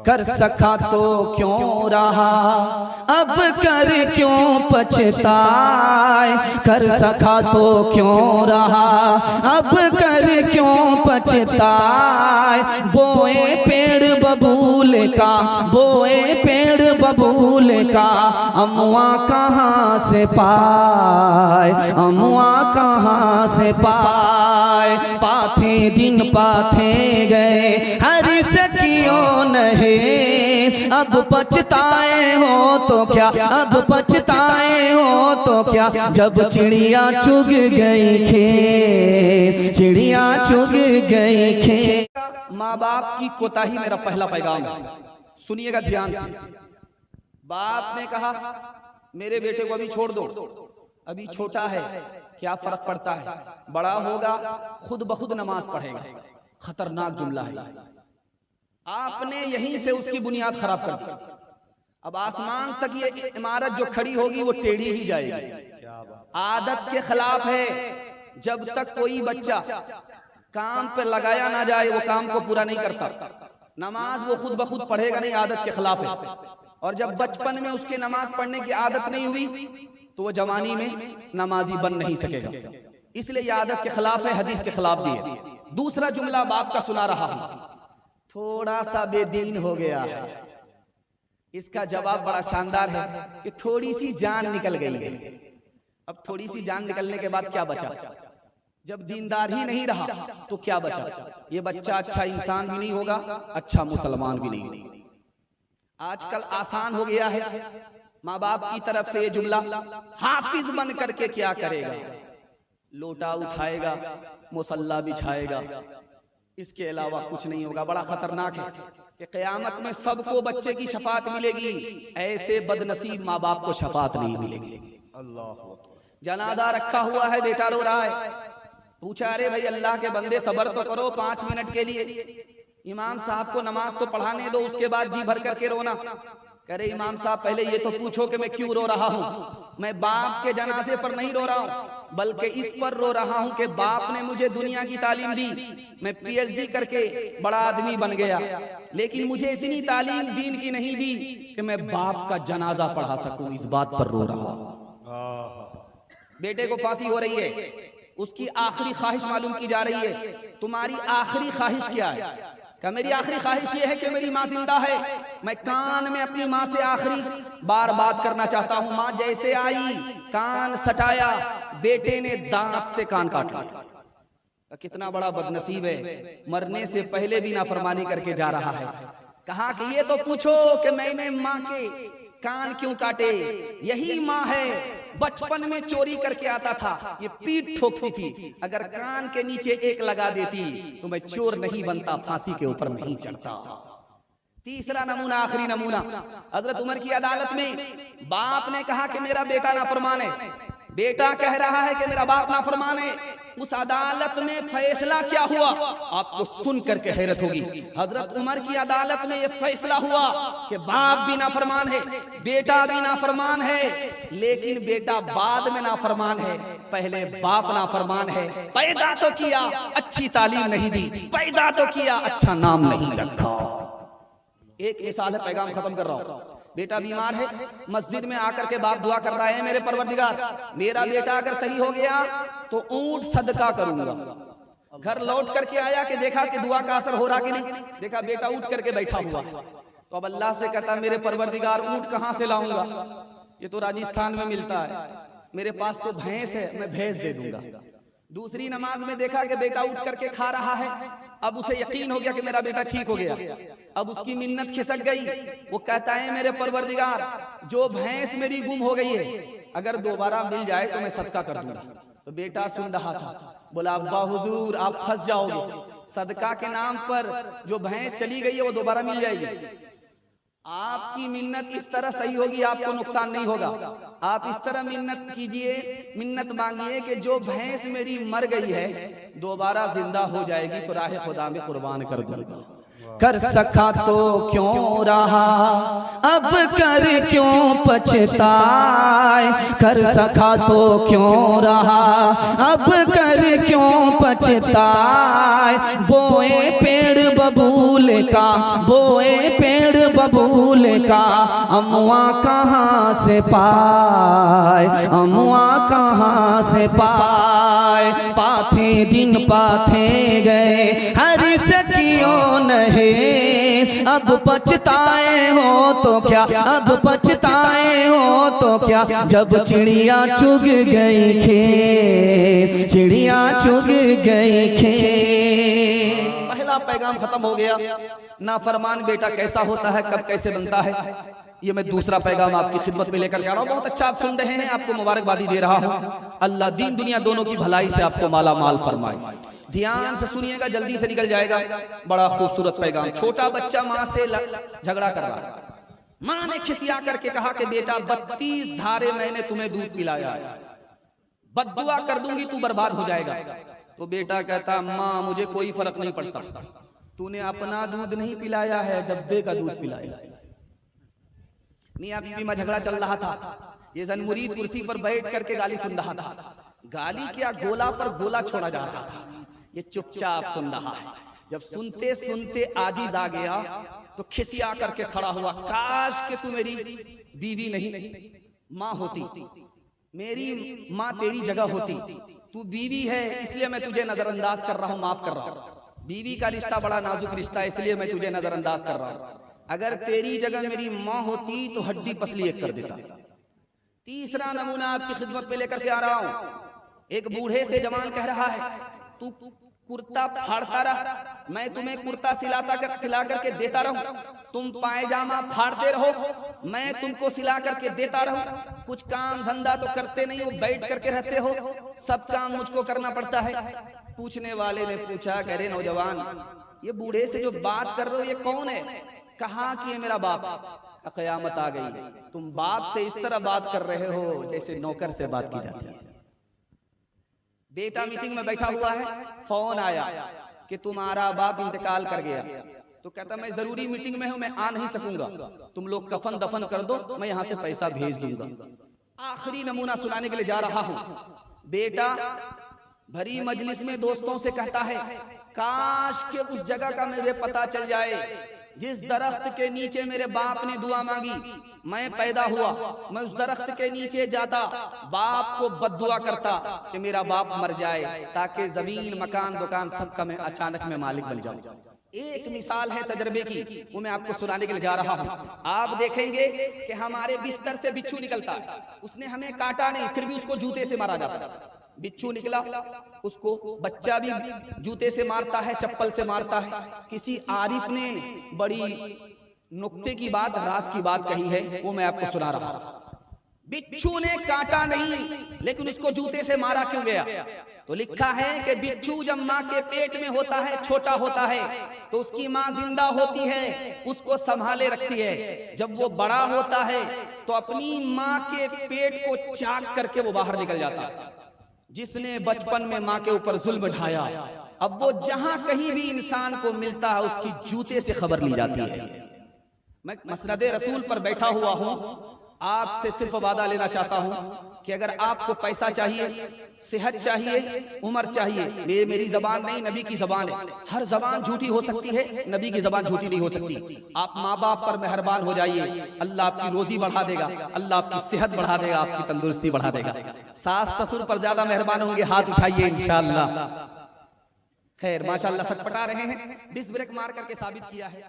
कर सका तो क्यों रहा, अब कर क्यों पछताए। कर सका तो क्यों रहा, अब कर क्यों पछताए। बोए पेड़ बबूल का, बोए पेड़ बबूल का, अमुआ कहाँ से पाए, अमुआ कहाँ से पाए। पाथे दिन पाथे गए हरि से क्यों नहीं, अब पछताए हो तो क्या, अब पछताए हो तो क्या। जब चिड़िया चुग गई खेत, चिड़िया चुग गई खेत। माँ बाप की कोताही मेरा पहला पैगाम है, सुनिएगा ध्यान से। बाप ने कहा मेरे बेटे को अभी छोड़ दो, अभी छोटा है, क्या फर्क पड़ता है, बड़ा होगा खुद ब खुद नमाज पढ़ेगा। खतरनाक जुमला है। आपने यहीं से उसकी बुनियाद खराब कर दी। अब आसमान तक ये इमारत जो खड़ी होगी वो टेढ़ी ही जाएगी। आदत के खिलाफ है। जब तक कोई बच्चा काम पर लगाया ना जाए वो काम को पूरा नहीं करता। नमाज वो खुद ब खुद पढ़ेगा नहीं, आदत के खिलाफ है। और जब बचपन में उसके नमाज पढ़ने की आदत नहीं हुई तो वो जवानी में नमाजी बन नहीं सकेगा। इसलिए ये आदत के खिलाफ है, हदीस के खिलाफ भी है। दूसरा जुमला बाप का सुना रहा हूं, थोड़ा सा बेदीन हो गया है। इसका जवाब बड़ा शानदार है कि थोड़ी सी जान निकल गई है। अब थोड़ी सी जान निकलने के बाद क्या बचा? जब दीनदार ही नहीं रहा तो क्या बचा? ये बच्चा अच्छा इंसान भी नहीं होगा, अच्छा मुसलमान भी नहीं। आजकल आसान हो गया है। माँ बाप की तरफ से ये जुमला, हाफिज बन करके क्या करेगा, लोटा उठाएगा, मुसल्ला बिछाएगा, इसके अलावा कुछ नहीं होगा। बड़ा खतरनाक है कि क़यामत में सबको बच्चे की शफात मिलेगी, ऐसे बदनसीब माँ बाप को शफात नहीं मिलेगी। जनाजा रखा हुआ है, बेटा रो रहा है। पूछा अरे भाई अल्लाह के बंदे सब्र तो करो 5 मिनट के लिए, इमाम साहब को नमाज तो पढ़ाने दो, उसके बाद जी भर करके रोना। करे इमाम साहब पहले ये तो पूछो कि मैं क्यों रो रहा हूँ। मैं बाप के जनाजे पर नहीं रो रहा हूँ, बल्कि इस पर रो रहा हूँ कि बाप ने मुझे दुनिया की तालीम दी, मैं PhD करके बड़ा आदमी बन गया, लेकिन मुझे इतनी तालीम दीन की नहीं दी कि मैं बाप का जनाजा पढ़ा सकूं। इस बात पर रो रहा हूँ। बेटे को फांसी हो रही है, उसकी आखिरी ख्वाहिश मालूम की जा रही है। तुम्हारी आखिरी ख्वाहिश क्या है? क्या मेरी आखिरी ख्वाहिश ये है कि मेरी माँ जिंदा है, मैं कान में अपनी माँ से आखिरी बार बात करना चाहता हूँ। माँ जैसे आई कान सटाया, बेटे ने दांत से कान काट लिया। कितना बड़ा बदनसीब है, मरने से पहले भी नाफरमानी करके जा रहा है। कहा कि ये तो पूछो कि मैंने माँ के कान क्यों काटे, यही माँ है, बचपन में चोरी करके आता था, ये पीठ ठोकती थी, अगर कान के नीचे एक लगा देती तो मैं चोर नहीं बनता, फांसी के ऊपर नहीं चढ़ता। तीसरा नमूना, आखिरी नमूना, हजरत उमर की अदालत में बाप ने कहा कि मेरा बेटा नाफरमान है, बेटा कह रहा है कि मेरा बाप नाफरमान है। उस अदालत में फैसला क्या हुआ आपको सुन करके हैरत होगी। हजरत उमर की अदालत में यह फैसला हुआ कि बाप भी नाफरमान है, बेटा भी नाफरमान है, लेकिन बेटा बाद में नाफरमान है, पहले बाप नाफरमान है। पैदा तो किया, अच्छी तालीम नहीं दी, पैदा तो किया, अच्छा नाम नहीं रखा। एक मिसाल है, पैगाम खत्म कर रहा हूं। बेटा बीमार है, मस्जिद में आकर के बाप दुआ कर रहा है, मेरे परवरदिगार मेरा बेटा अगर सही हो गया तो ऊंट सदका करूंगा। घर लौट करके आया कि देखा कि दुआ का असर हो रहा कि नहीं, देखा बेटा उठ करके बैठा हुआ। तो अब अल्लाह से कहता मेरे परवरदिगार ऊंट कहां से लाऊंगा, ये तो राजस्थान में मिलता है, मेरे पास तो भैंस है, मैं भैंस दे दूंगा। दूसरी नमाज में देखा कि बेटा उठ करके खा रहा है, अब उसे यकीन हो गया कि मेरा बेटा ठीक हो गया। अब उसकी मिन्नत खिसक गई, वो कहता है मेरे परवरदिगार जो भैंस मेरी गुम हो गई है अगर दोबारा मिल जाए तो मैं सदका कर दूंगा। तो बेटा सुन रहा था, बोला अब्बा हुजूर आप फंस जाओगे, सदका के नाम पर जो भैंस चली गई है वो दोबारा मिल जाएगी। आपकी मिन्नत इस तरह सही होगी, आपको नुकसान नहीं होगा। आप इस तरह मिन्नत कीजिए, मिन्नत मांगिए कि जो भैंस मेरी मर गई है दोबारा जिंदा हो जाएगी तो राह खुदा में कुर्बान कर दूंगा। कर सका तो क्यों रहा, अब कर क्यों पछताए। कर सका तो क्यों रहा, अब कर क्यों पछताए। बोए पेड़ बबूल का, बोए पेड़ बबूल का अमुआ कहाँ से पाए, अमुआ कहाँ से पाए। पाथे दिन पाथे गए हरी से क्यों नहीं, अब पछताए हो तो क्या, अब पछताए हो तो क्या। जब चिड़िया चुग गई खेत, चिड़िया चुग गई खेत। पहला पैगाम खत्म हो गया। नाफरमान बेटा कैसा होता है, कब कैसे बनता है, ये मैं दूसरा पैगाम आपकी खिदमत में लेकर के आ रहा हूँ। बहुत अच्छा आप सुन रहे हैं, आपको मुबारकबादी दे रहा हूँ। अल्लाह दीन दुनिया दोनों की भलाई से आपको माला माल फरमाए। ध्यान से सुनिएगा, जल्दी से निकल जाएगा। बड़ा खूबसूरत पैगाम। छोटा बच्चा माँ से झगड़ा कर रहा है। माँ ने खिसिया करके कहा कि बेटा 32 धारे मैंने तुम्हें दूध पिलाया, बद्दुआ कर दूंगी तू बर्बाद हो जाएगा। तो बेटा कहता माँ मुझे कोई फर्क नहीं पड़ता, तूने अपना दूध नहीं पिलाया है, डब्बे का दूध पिलाया। मियां बीवी में झगड़ा चल रहा था। ये जनमुरीद कुर्सी पर बैठ करके गाली सुन रहा था। गाली क्या, गोला पर गोला छोड़ा जा रहा था। ये चुपचाप सुन रहा है। जब सुनते सुनते आजिज आ गया तो खिसिया करके खड़ा हुआ। काश कि तू मेरी बीवी नहीं माँ होती, मेरी माँ तेरी जगह होती। तू बीवी है इसलिए मैं तुझे नजरअंदाज कर रहा हूँ, माफ कर रहा हूँ। बीवी का रिश्ता बड़ा नाजुक रिश्ता है, इसलिए मैं तुझे नजरअंदाज कर रहा हूँ। अगर तेरी जगह मेरी माँ होती तो हड्डी पसली एक कर देता। तीसरा नमूना आपकी खिदमत पे लेकर के आ रहा हूँ। एक बूढ़े से जवान कह रहा है तू कुर्ता फाड़ता रहा, मैं तुम्हें कुर्ता सिला करके देता रहूं। तुम पायजामा फाड़ते रहो, मैं तुमको सिला करके देता रहूं। कुछ काम धंधा तो करते नहीं हो, बैठ करके रहते हो, सब काम मुझको करना पड़ता है। पूछने वाले ने पूछा, कह रहे नौजवान ये बूढ़े से जो बात कर रहे हो ये कौन है? कहा कि ये मेरा बाप। क़यामत आ गई, तुम बाप से इस तरह बात कर रहे हो जैसे नौकर से बात की जाती है। बेटा मीटिंग में बैठा हुआ है, फोन आया कि तुम्हारा बाप इंतकाल कर गया। तो कहता मैं जरूरी मीटिंग में हूं, मैं आ नहीं सकूंगा, तुम लोग कफन दफन कर दो, मैं यहां से पैसा भेज दूंगा। आखिरी नमूना सुनाने के लिए जा रहा हूं। बेटा भरी मजलिस में दोस्तों से कहता है काश के उस जगह का मुझे पता चल जाए जिस दरख्त के नीचे मेरे बाप ने दुआ मांगी, मैं पैदा हुआ, मैं उस दरख्त के नीचे जाता, बाप को बद्दुआ करता कि मेरा बाप मर जाए, ताकि जमीन मकान दुकान सबका मैं अचानक में मालिक बन जाऊं। एक मिसाल है तजर्बे की, वो मैं आपको सुनाने के लिए जा रहा हूँ। आप देखेंगे कि हमारे बिस्तर से बिच्छू निकलता, उसने हमें काटा नहीं, फिर भी उसको जूते से मारा जाता। बिच्छू निकला, उसको बच्चा भी जूते से मारता है, चप्पल से मारता है। किसी आरिफ ने बड़ी नुक्ते की बात, राज की बात कही है, वो मैं आपको सुना रहा हूं। बिच्छू ने काटा नहीं, लेकिन उसको जूते से मारा क्यों गया? तो लिखा है कि बिच्छू जब माँ के पेट में होता है, छोटा होता है, तो उसकी माँ जिंदा होती है, उसको संभाले रखती है। जब वो बड़ा होता है तो अपनी माँ के पेट को चाक करके वो बाहर निकल जाता है। जिसने बचपन में माँ के ऊपर जुल्म ढाया, अब वो जहां कहीं भी इंसान को मिलता है उसकी जूते से खबर ली जाती है। मैं मसनद रसूल पर बैठा हुआ हूं, आपसे सिर्फ वादा लेना चाहता हूं कि अगर आपको पैसा चाहिए, सेहत चाहिए, उम्र चाहिए, ये मेरी जबान नहीं, नबी की जबान है। हर जबान झूठी हो सकती है, नबी की जबान झूठी नहीं हो सकती। आप माँ बाप पर मेहरबान हो जाइए, अल्लाह आपकी रोजी बढ़ा देगा, अल्लाह आपकी सेहत बढ़ा देगा, आपकी तंदुरुस्ती बढ़ा देगा। सास ससुर पर ज्यादा मेहरबान होंगे, हाथ उठाइए इंशाअल्लाह। खैर माशाअल्लाह सटपटा रहे हैं, डिस्क ब्रेक मार करके साबित किया है।